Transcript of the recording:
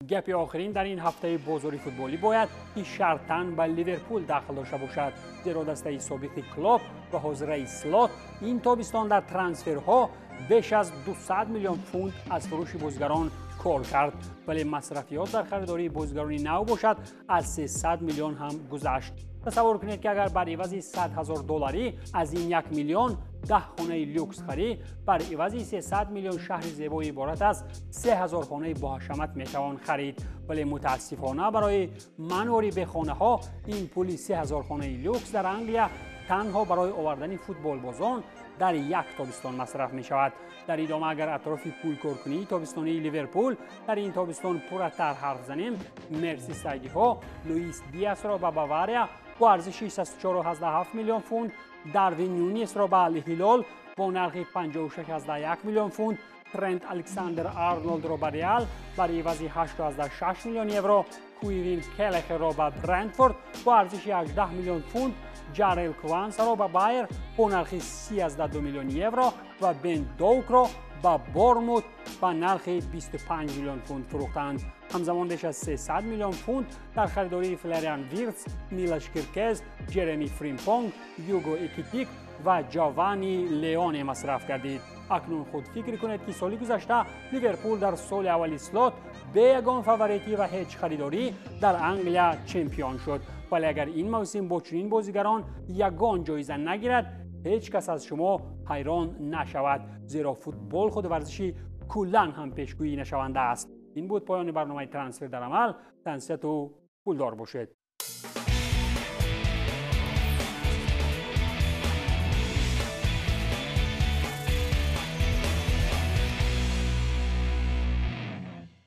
گپ آخرین در این هفته بازاری فوتبالی باید که شرطاً به لیورپول داخل داشته باشد، زیرا دسته سابق کلوب و حاضره سلات این تابستان در ترانسفرها بیش از 200 میلیون پوند از فروش بازیگران کار کرد، ولی مصرفیات در خریداری بازیگران نو باشد از 300 میلیون هم گذشت. تصور کنید که اگر بر عوض 100,000 دلاری از این 1 میلیون 10 خانه لوکس خرید، بر عوض 300 میلیون شهر زیبای عبارت از 3000 خانه با حشمت میتوان خرید، ولی متاسفانه برای منوری به خانه ها این پول 3000 خانه لوکس در انگلیا تنها برای آوردن فوتبال بازان در یک تابستان مصرف می شود. در ادامه اگر اطراف پول کارکنی تابستانی لیورپول در این تابستان پرتر حرف زنیم، مرسیسایدی ها لوئیس دیاس را به باواریا با ارزش 64.7 میلیون پوند، داروین نونیز را به الهلال با نرخ 56.1 میلیون پوند، ترنت الکساندر آرنولد را به ریال بر عوض 8.6 میلیون یورو، کویرین کلخ را به برنتفورد با ارزش 18 میلیون پوند، جارل کوانس را به بایر با نرخ 32 میلیون یورو و بن دوک را به بورنموث با نرخ 25 میلیون پوند فروختند. همزمان بیش از 300 میلیون پوند در خریداری فلریان ویرتس، میلش کرکز، جرمی فریمپونگ، یوگو اکیتیک و جوانی لیون مصرف کردید. اکنون خود فکر کنید که سال گذشته لیورپول در سال اول سلات به یگان فاوریتی و هیچ خریداری در انگلیا چمپیون شد، ولی اگر این موسم با چنین بازیگران یگان جایزه نگیرد، هیچ کس از شما حیران نشود، زیرا فوتبال خود ورزشی کلاً هم پیشگویی نشونده است. این بود پایان برنامه ترانسفر در عمل. تنسیت و پولدار باشید.